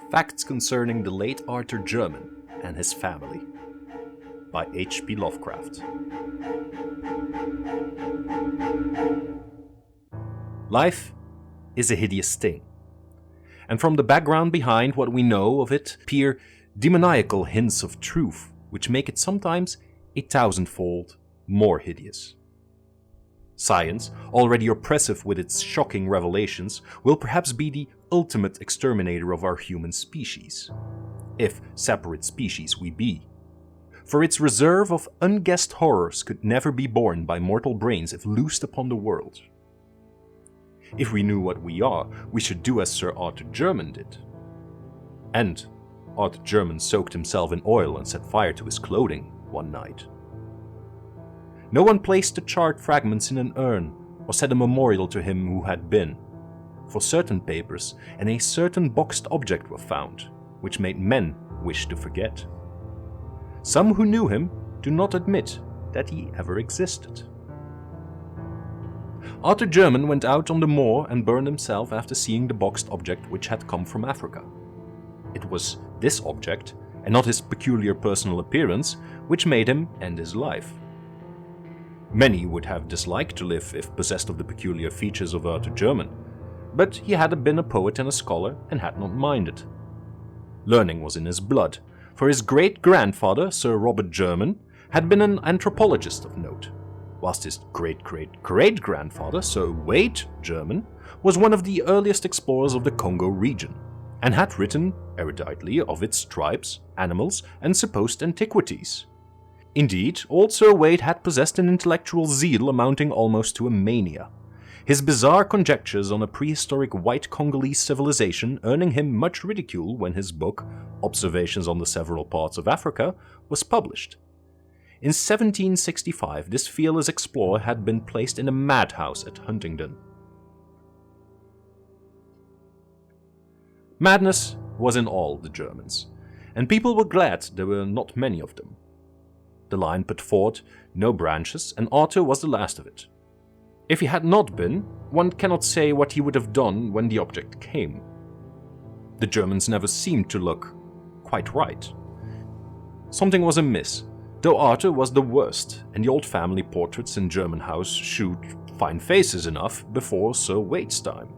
Facts Concerning the Late Arthur Jermyn and His Family by H.P. Lovecraft. Life is a hideous thing, and from the background behind what we know of it appear demoniacal hints of truth which make it sometimes 1,000-fold more hideous. Science, already oppressive with its shocking revelations, will perhaps be the ultimate exterminator of our human species, if separate species we be. For its reserve of unguessed horrors could never be borne by mortal brains if loosed upon the world. If we knew what we are, we should do as Sir Arthur Jermyn did. And Arthur Jermyn soaked himself in oil and set fire to his clothing one night. No one placed the charred fragments in an urn or set a memorial to him who had been, for certain papers and a certain boxed object were found, which made men wish to forget. Some who knew him do not admit that he ever existed. Arthur Jermyn went out on the moor and burned himself after seeing the boxed object which had come from Africa. It was this object, and not his peculiar personal appearance, which made him end his life. Many would have disliked to live if possessed of the peculiar features of Arthur Jermyn, but he had been a poet and a scholar and had not minded. Learning was in his blood, for his great-grandfather, Sir Robert Jermyn, had been an anthropologist of note, whilst his great-great-great-grandfather, Sir Wade Jermyn, was one of the earliest explorers of the Congo region, and had written eruditely of its tribes, animals, and supposed antiquities. Indeed, old Sir Wade had possessed an intellectual zeal amounting almost to a mania, his bizarre conjectures on a prehistoric white Congolese civilization earning him much ridicule when his book, Observations on the Several Parts of Africa, was published. In 1765, this fearless explorer had been placed in a madhouse at Huntingdon. Madness was in all the Germans, and people were glad there were not many of them. The line put forth no branches, and Arthur was the last of it. If he had not been, one cannot say what he would have done when the object came. The Germans never seemed to look quite right. Something was amiss, though Arthur was the worst, and the old family portraits in German house showed fine faces enough before Sir Wade's time.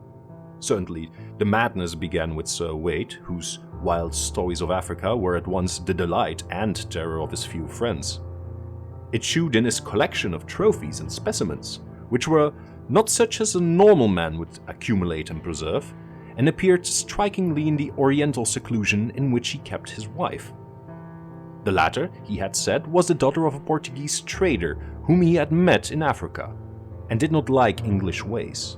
Certainly, the madness began with Sir Wade, whose wild stories of Africa were at once the delight and terror of his few friends. It shewed in his collection of trophies and specimens, which were not such as a normal man would accumulate and preserve, and appeared strikingly in the oriental seclusion in which he kept his wife. The latter, he had said, was the daughter of a Portuguese trader whom he had met in Africa, and did not like English ways.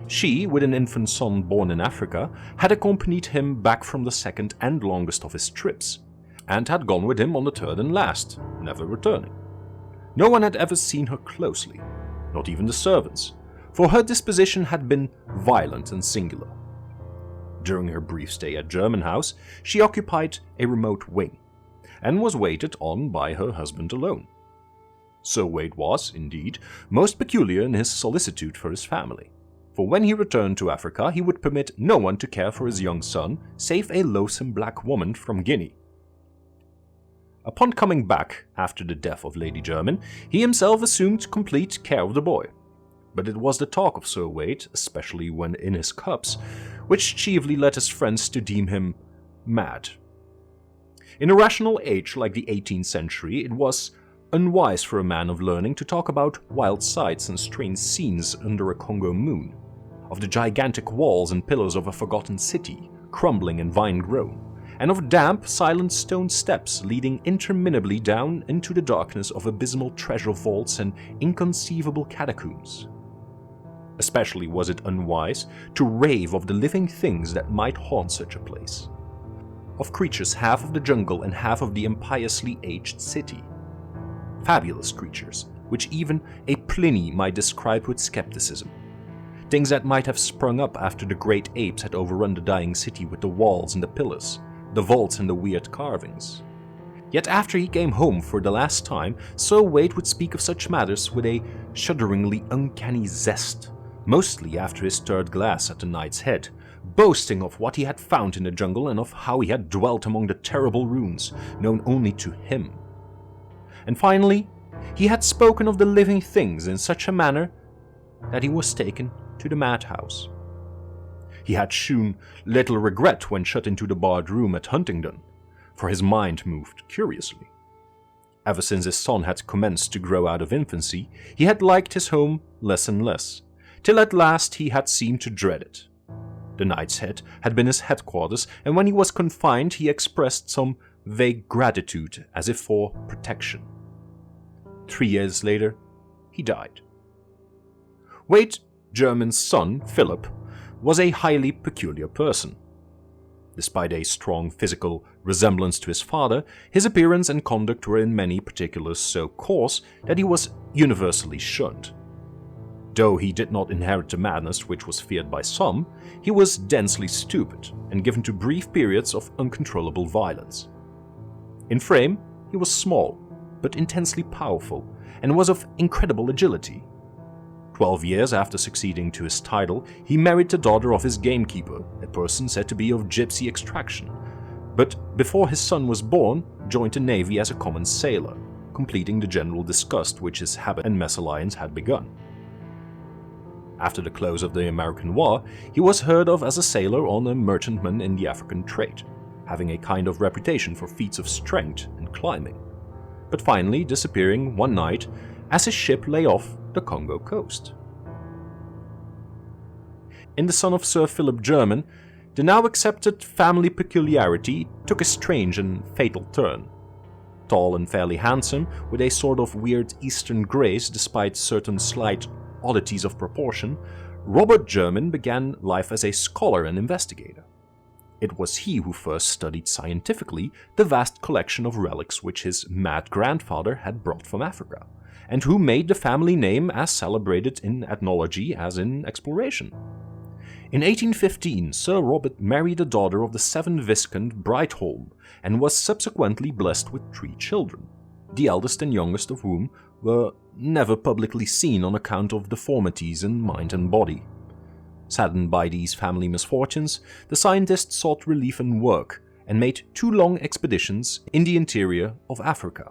She, with an infant son born in Africa, had accompanied him back from the second and longest of his trips, and had gone with him on the third and last, never returning. No one had ever seen her closely, not even the servants, for her disposition had been violent and singular. During her brief stay at Jermyn House, she occupied a remote wing, and was waited on by her husband alone. Sir Wade was, indeed, most peculiar in his solicitude for his family. For when he returned to Africa, he would permit no one to care for his young son, save a loathsome black woman from Guinea. Upon coming back after the death of Lady Jermyn, he himself assumed complete care of the boy. But it was the talk of Sir Wade, especially when in his cups, which chiefly led his friends to deem him mad. In a rational age like the 18th century, it was unwise for a man of learning to talk about wild sights and strange scenes under a Congo moon, of the gigantic walls and pillars of a forgotten city, crumbling and vine-grown, and of damp, silent stone steps leading interminably down into the darkness of abysmal treasure vaults and inconceivable catacombs. Especially was it unwise to rave of the living things that might haunt such a place, of creatures half of the jungle and half of the impiously aged city. Fabulous creatures, which even a Pliny might describe with skepticism. Things that might have sprung up after the great apes had overrun the dying city with the walls and the pillars, the vaults and the weird carvings. Yet after he came home for the last time, Sir Wade would speak of such matters with a shudderingly uncanny zest, mostly after his third glass at the Knight's Head, boasting of what he had found in the jungle and of how he had dwelt among the terrible ruins, known only to him. And finally, he had spoken of the living things in such a manner that he was taken to the madhouse. He had shewn little regret when shut into the barred room at Huntingdon, for his mind moved curiously. Ever since his son had commenced to grow out of infancy, he had liked his home less and less, till at last he had seemed to dread it. The Knight's Head had been his headquarters, and when he was confined he expressed some vague gratitude as if for protection. 3 years later, he died. Wade Jermyn's son, Philip, was a highly peculiar person. Despite a strong physical resemblance to his father, his appearance and conduct were in many particulars so coarse that he was universally shunned. Though he did not inherit the madness which was feared by some, he was densely stupid and given to brief periods of uncontrollable violence. In frame, he was small, but intensely powerful, and was of incredible agility. 12 years after succeeding to his title, he married the daughter of his gamekeeper, a person said to be of gypsy extraction, but before his son was born, joined the navy as a common sailor, completing the general disgust which his habit and mésalliance had begun. After the close of the American War, he was heard of as a sailor on a merchantman in the African trade, having a kind of reputation for feats of strength and climbing, but finally disappearing one night as his ship lay off the Congo coast. In the son of Sir Philip Jermyn, the now accepted family peculiarity took a strange and fatal turn. Tall and fairly handsome, with a sort of weird Eastern grace despite certain slight oddities of proportion, Robert Jermyn began life as a scholar and investigator. It was he who first studied scientifically the vast collection of relics which his mad grandfather had brought from Africa, and who made the family name as celebrated in ethnology as in exploration. In 1815, Sir Robert married a daughter of the 7th Viscount Brightholme, and was subsequently blessed with 3 children, the eldest and youngest of whom were never publicly seen on account of deformities in mind and body. Saddened by these family misfortunes, the scientist sought relief in work and made 2 long expeditions in the interior of Africa.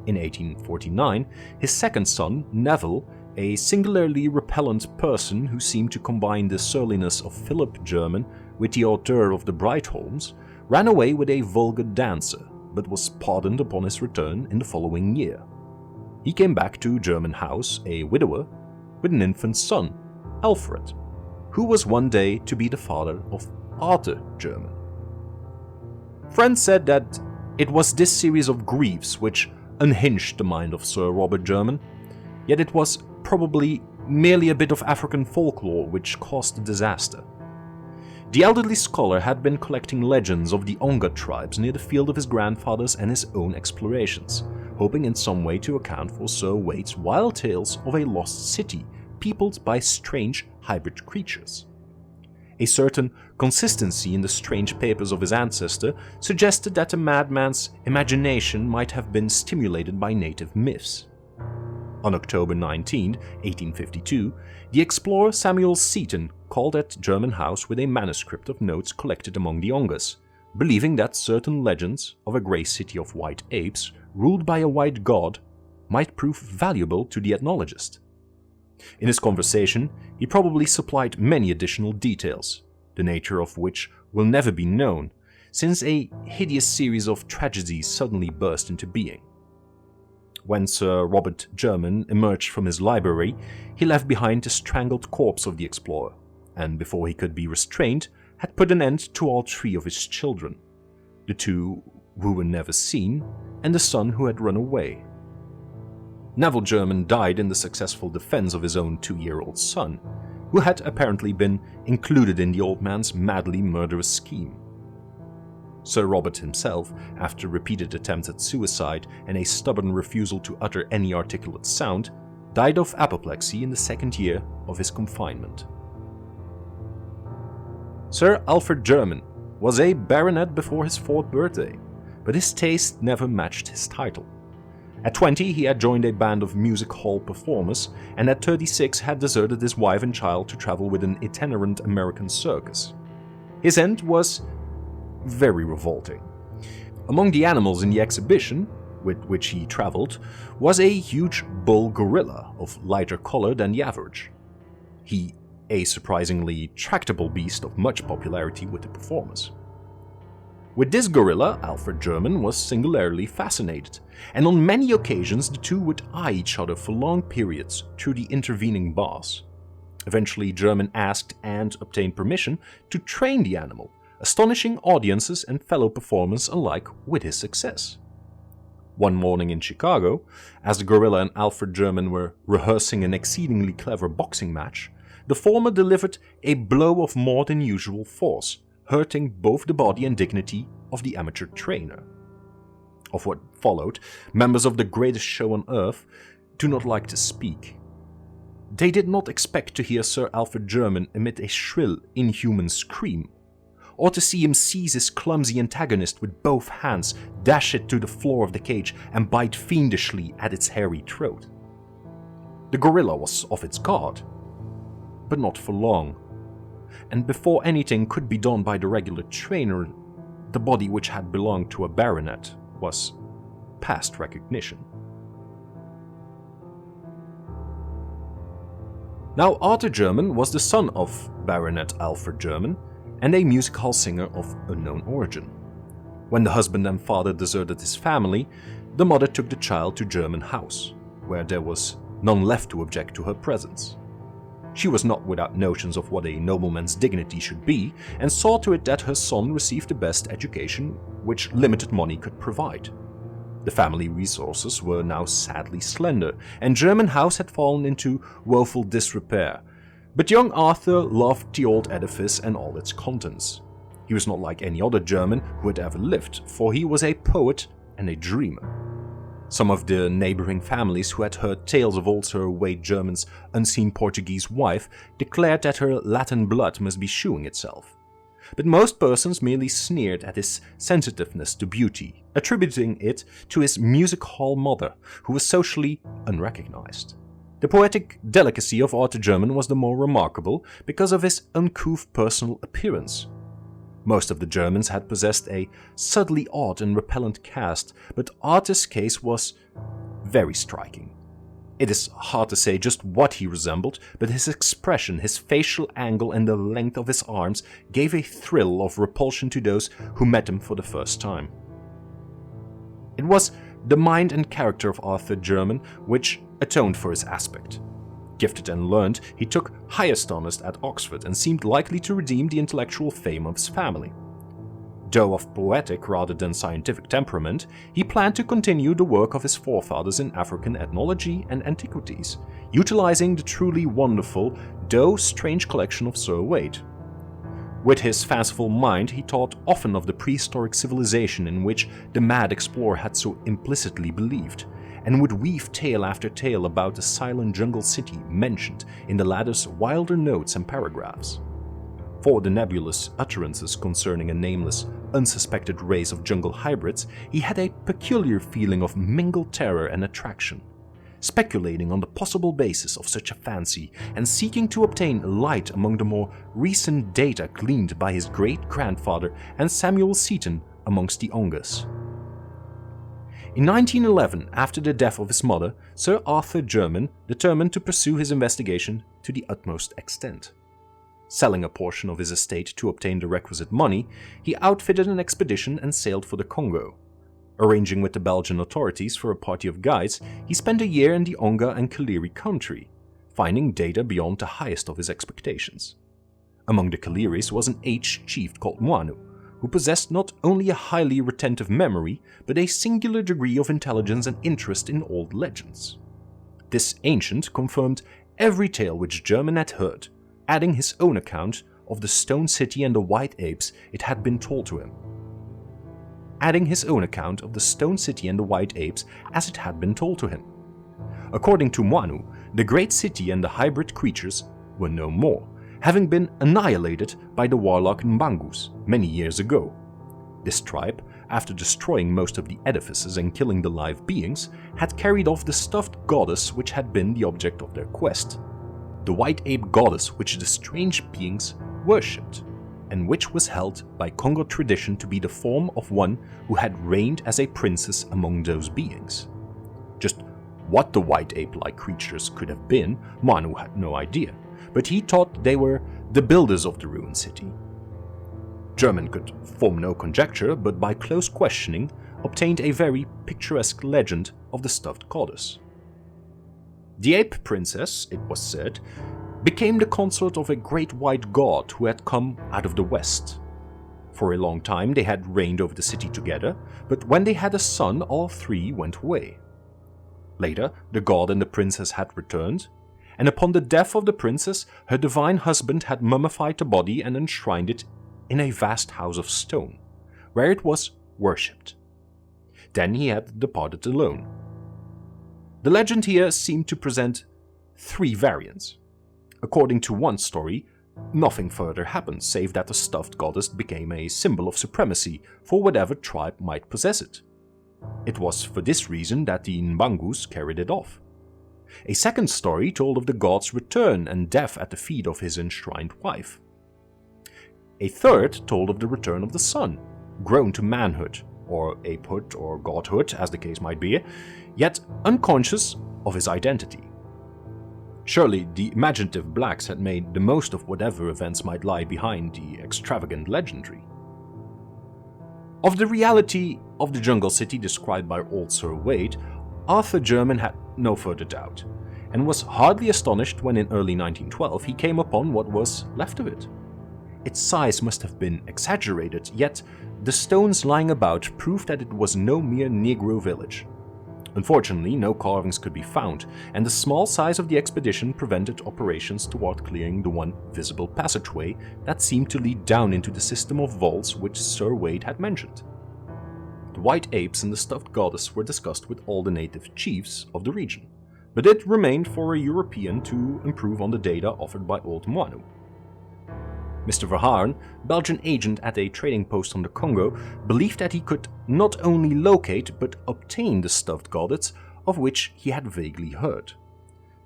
In 1849, his second son, Neville, a singularly repellent person who seemed to combine the surliness of Philip Jermyn with the hauteur of the Brightholmes, ran away with a vulgar dancer, but was pardoned upon his return in the following year. He came back to Jermyn House, a widower, with an infant son, Alfred, who was one day to be the father of Arthur Jermyn. Friends said that it was this series of griefs which unhinged the mind of Sir Robert Jermyn, yet it was probably merely a bit of African folklore which caused the disaster. The elderly scholar had been collecting legends of the Onga tribes near the field of his grandfathers and his own explorations, hoping in some way to account for Sir Wade's wild tales of a lost city peopled by strange hybrid creatures. A certain consistency in the strange papers of his ancestor suggested that the madman's imagination might have been stimulated by native myths. On October 19, 1852, the explorer Samuel Seton called at Jermyn House with a manuscript of notes collected among the Ongas, believing that certain legends of a grey city of white apes ruled by a white god might prove valuable to the ethnologist. In his conversation, he probably supplied many additional details, the nature of which will never be known, since a hideous series of tragedies suddenly burst into being. When Sir Robert Jermyn emerged from his library, he left behind the strangled corpse of the explorer, and before he could be restrained, had put an end to all 3 of his children, the 2 who were never seen, and the son who had run away. Neville Jermyn died in the successful defense of his own 2-year-old son, who had apparently been included in the old man's madly murderous scheme. Sir Robert himself, after repeated attempts at suicide and a stubborn refusal to utter any articulate sound, died of apoplexy in the 2nd year of his confinement. Sir Alfred Jermyn was a baronet before his 4th birthday, but his taste never matched his title. At 20, he had joined a band of music hall performers, and at 36 had deserted his wife and child to travel with an itinerant American circus. His end was very revolting. Among the animals in the exhibition, with which he traveled, was a huge bull gorilla of lighter color than the average. He, a surprisingly tractable beast of much popularity with the performers. With this gorilla, Alfred Jermyn was singularly fascinated, and on many occasions the two would eye each other for long periods through the intervening bars. Eventually, Jermyn asked and obtained permission to train the animal, astonishing audiences and fellow performers alike with his success. One morning in Chicago, as the gorilla and Alfred Jermyn were rehearsing an exceedingly clever boxing match, the former delivered a blow of more than usual force, hurting both the body and dignity of the amateur trainer. Of what followed, members of the greatest show on earth do not like to speak. They did not expect to hear Sir Alfred Jermyn emit a shrill, inhuman scream, or to see him seize his clumsy antagonist with both hands, dash it to the floor of the cage, and bite fiendishly at its hairy throat. The gorilla was off its guard, but not for long, and before anything could be done by the regular trainer, the body which had belonged to a baronet was past recognition. Now, Arthur Jermyn was the son of Baronet Alfred Jermyn and a music hall singer of unknown origin. When the husband and father deserted his family, the mother took the child to Jermyn House, where there was none left to object to her presence. She was not without notions of what a nobleman's dignity should be, and saw to it that her son received the best education which limited money could provide. The family resources were now sadly slender, and Jermyn House had fallen into woeful disrepair. But young Arthur loved the old edifice and all its contents. He was not like any other Jermyn who had ever lived, for he was a poet and a dreamer. Some of the neighboring families who had heard tales of old Sir Wade Jermyn's unseen Portuguese wife declared that her Latin blood must be shewing itself. But most persons merely sneered at his sensitiveness to beauty, attributing it to his music hall mother, who was socially unrecognized. The poetic delicacy of Arthur Jermyn was the more remarkable because of his uncouth personal appearance. Most of the Jermyns had possessed a subtly odd and repellent cast, but Arthur's case was very striking. It is hard to say just what he resembled, but his expression, his facial angle, and the length of his arms gave a thrill of repulsion to those who met him for the first time. It was the mind and character of Arthur Jermyn which atoned for his aspect. Gifted and learned, he took highest honours at Oxford and seemed likely to redeem the intellectual fame of his family. Though of poetic rather than scientific temperament, he planned to continue the work of his forefathers in African ethnology and antiquities, utilizing the truly wonderful, though strange collection of Sir Wade. With his fanciful mind, he thought often of the prehistoric civilization in which the mad explorer had so implicitly believed, and would weave tale after tale about the silent jungle city mentioned in the latter's wilder notes and paragraphs. For the nebulous utterances concerning a nameless, unsuspected race of jungle hybrids, he had a peculiar feeling of mingled terror and attraction. Speculating on the possible basis of such a fancy, and seeking to obtain light among the more recent data gleaned by his great-grandfather and Samuel Seton amongst the Ongas. In 1911, after the death of his mother, Sir Arthur Jermyn determined to pursue his investigation to the utmost extent. Selling a portion of his estate to obtain the requisite money, he outfitted an expedition and sailed for the Congo. Arranging with the Belgian authorities for a party of guides, he spent a year in the Onga and Kaliri country, finding data beyond the highest of his expectations. Among the Kaliris was an aged chief called Mwanu, who possessed not only a highly retentive memory, but a singular degree of intelligence and interest in old legends. This ancient confirmed every tale which Jermyn had heard, adding his own account of the stone city and the white apes it had been told to him. As it had been told to him. According to Mwanu, the great city and the hybrid creatures were no more, having been annihilated by the warlock Mbangus many years ago. This tribe, after destroying most of the edifices and killing the live beings, had carried off the stuffed goddess which had been the object of their quest. The white ape goddess which the strange beings worshipped, and which was held by Congo tradition to be the form of one who had reigned as a princess among those beings. Just what the white ape-like creatures could have been, Manu had no idea, but he thought they were the builders of the ruined city. Jermyn could form no conjecture, but by close questioning obtained a very picturesque legend of the stuffed goddess. The ape princess, it was said, became the consort of a great white god who had come out of the west. For a long time they had reigned over the city together, but when they had a son, all three went away. Later, the god and the princess had returned, and upon the death of the princess, her divine husband had mummified the body and enshrined it in a vast house of stone, where it was worshipped. Then he had departed alone. The legend here seemed to present three variants. According to one story, nothing further happened save that the stuffed goddess became a symbol of supremacy for whatever tribe might possess it. It was for this reason that the Mbangus carried it off. A second story told of the god's return and death at the feet of his enshrined wife. A third told of the return of the son, grown to manhood, or apehood or godhood as the case might be, yet unconscious of his identity. Surely the imaginative blacks had made the most of whatever events might lie behind the extravagant legendary. Of the reality of the jungle city described by old Sir Wade, Arthur Jermyn had no further doubt, and was hardly astonished when in early 1912 he came upon what was left of it. Its size must have been exaggerated, yet the stones lying about proved that it was no mere Negro village. Unfortunately, no carvings could be found, and the small size of the expedition prevented operations toward clearing the one visible passageway that seemed to lead down into the system of vaults which Sir Wade had mentioned. The white apes and the stuffed goddess were discussed with all the native chiefs of the region, but it remained for a European to improve on the data offered by Old Manu. Mr. Verhaeren, Belgian agent at a trading post on the Congo, believed that he could not only locate but obtain the stuffed goddess of which he had vaguely heard,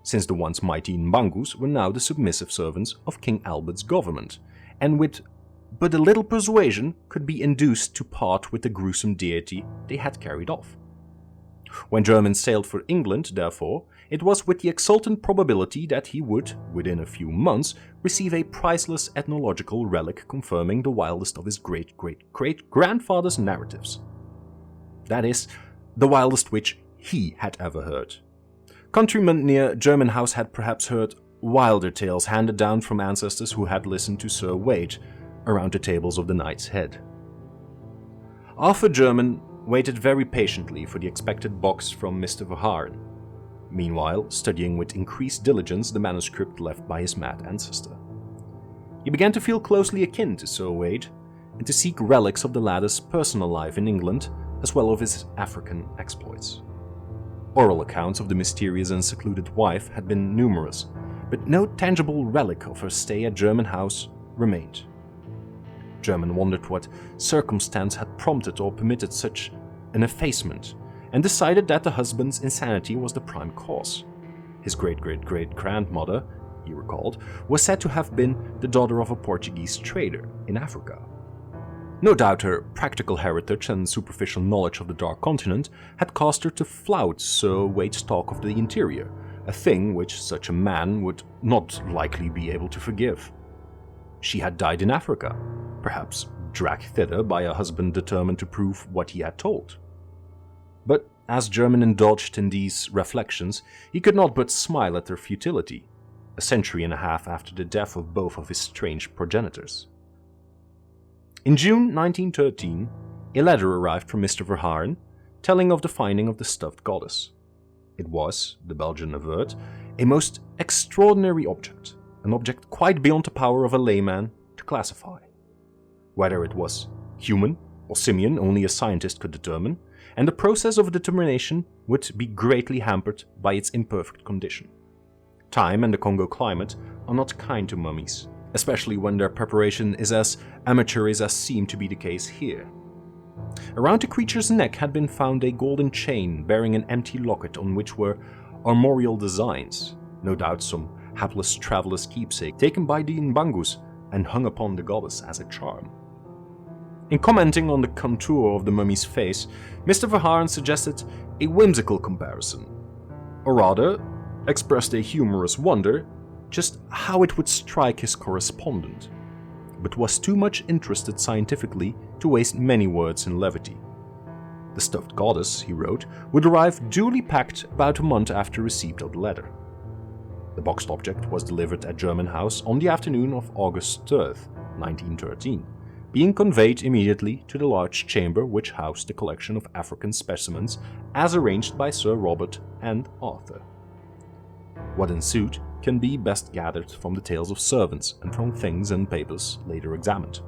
since the once mighty Mbangus were now the submissive servants of King Albert's government, and with but a little persuasion could be induced to part with the gruesome deity they had carried off. When Jermyn sailed for England, therefore, it was with the exultant probability that he would, within a few months, receive a priceless ethnological relic confirming the wildest of his great-great-great-grandfather's narratives. That is, the wildest which he had ever heard. Countrymen near Jermyn House had perhaps heard wilder tales handed down from ancestors who had listened to Sir Wade around the tables of the Knight's Head. Arthur Jermyn waited very patiently for the expected box from Mr. Verhaeren, meanwhile studying with increased diligence the manuscript left by his mad ancestor. He began to feel closely akin to Sir Wade, and to seek relics of the latter's personal life in England, as well as of his African exploits. Oral accounts of the mysterious and secluded wife had been numerous, but no tangible relic of her stay at Jermyn House remained. Jermyn wondered what circumstance had prompted or permitted such an effacement, and decided that the husband's insanity was the prime cause. His great-great-great-grandmother, he recalled, was said to have been the daughter of a Portuguese trader in Africa. No doubt her practical heritage and superficial knowledge of the Dark Continent had caused her to flout Sir Wade's talk of the interior, a thing which such a man would not likely be able to forgive. She had died in Africa, perhaps dragged thither by a husband determined to prove what he had told. But as Jermyn indulged in these reflections, he could not but smile at their futility, a century and a half after the death of both of his strange progenitors. In June 1913, a letter arrived from Mr. Verhaeren, telling of the finding of the stuffed goddess. It was, the Belgian averred, a most extraordinary object, an object quite beyond the power of a layman to classify. Whether it was human or simian only a scientist could determine, and the process of determination would be greatly hampered by its imperfect condition. Time and the Congo climate are not kind to mummies, especially when their preparation is as amateurish as seemed to be the case here. Around the creature's neck had been found a golden chain bearing an empty locket on which were armorial designs, no doubt some hapless traveler's keepsake taken by the Mbangus and hung upon the goddess as a charm. In commenting on the contour of the mummy's face, Mr. Verhaeren suggested a whimsical comparison, or rather, expressed a humorous wonder just how it would strike his correspondent, but was too much interested scientifically to waste many words in levity. The stuffed goddess, he wrote, would arrive duly packed about a month after receipt of the letter. The boxed object was delivered at Jermyn House on the afternoon of August 3rd, 1913, being conveyed immediately to the large chamber which housed the collection of African specimens as arranged by Sir Robert and Arthur. What ensued can be best gathered from the tales of servants and from things and papers later examined.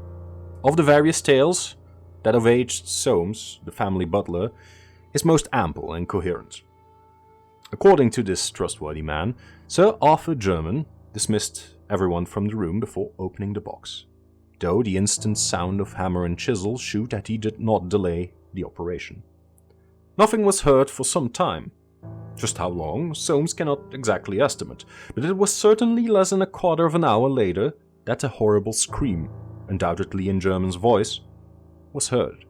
Of the various tales, that of aged Soames, the family butler, is most ample and coherent. According to this trustworthy man, Sir Arthur Jermyn dismissed everyone from the room before opening the box, though the instant sound of hammer and chisel showed that he did not delay the operation. Nothing was heard for some time. Just how long, Soames cannot exactly estimate, but it was certainly less than a quarter of an hour later that a horrible scream, undoubtedly in Jermyn's voice, was heard.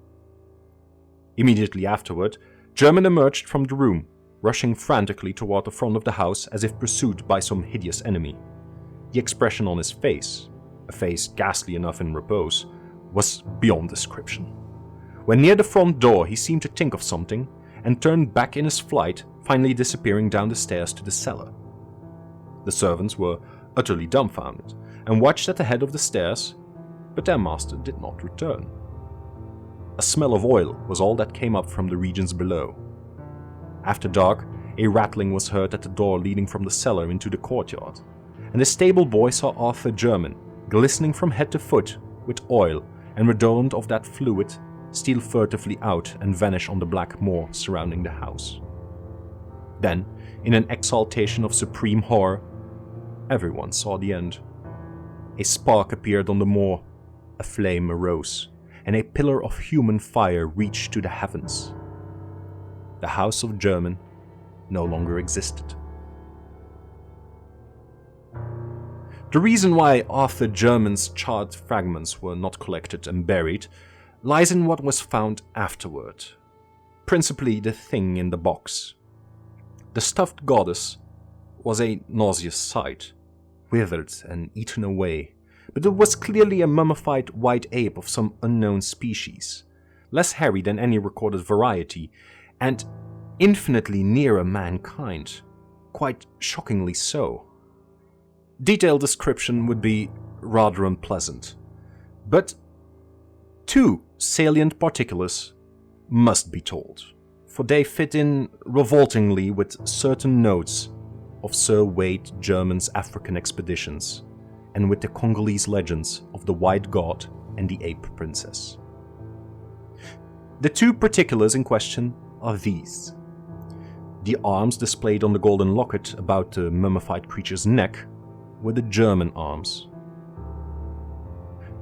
Immediately afterward, Jermyn emerged from the room, rushing frantically toward the front of the house as if pursued by some hideous enemy. The expression on his face, a face ghastly enough in repose, was beyond description. When near the front door, he seemed to think of something and turned back in his flight, finally disappearing down the stairs to the cellar. The servants were utterly dumbfounded and watched at the head of the stairs, but their master did not return. A smell of oil was all that came up from the regions below. After dark, a rattling was heard at the door leading from the cellar into the courtyard, and the stable boy saw Arthur Jermyn, glistening from head to foot with oil and redolent of that fluid, steal furtively out and vanish on the black moor surrounding the house. Then, in an exaltation of supreme horror, everyone saw the end. A spark appeared on the moor, a flame arose, and a pillar of human fire reached to the heavens. The house of Jermyn no longer existed. The reason why Arthur Jermyn's charred fragments were not collected and buried lies in what was found afterward, principally the thing in the box. The stuffed goddess was a nauseous sight, withered and eaten away, but it was clearly a mummified white ape of some unknown species, less hairy than any recorded variety, and infinitely nearer mankind, quite shockingly so. Detailed description would be rather unpleasant, but two salient particulars must be told, for they fit in revoltingly with certain notes of Sir Wade Jermyn's African expeditions and with the Congolese legends of the White God and the Ape Princess. The two particulars in question are these. The arms displayed on the golden locket about the mummified creature's neck were the Jermyn arms,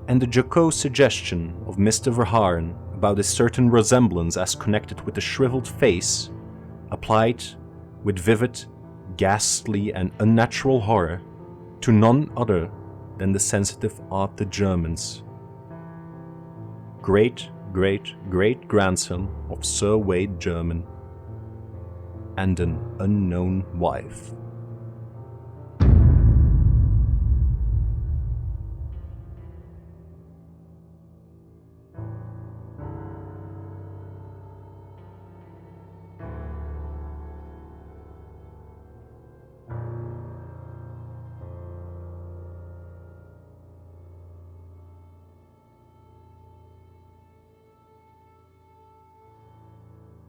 and the jocose suggestion of Mr. Verhaeren about a certain resemblance as connected with the shriveled face applied with vivid, ghastly and unnatural horror to none other than the sensitive Arthur Jermyn's great-great-great-grandson of Sir Wade Jermyn and an unknown wife.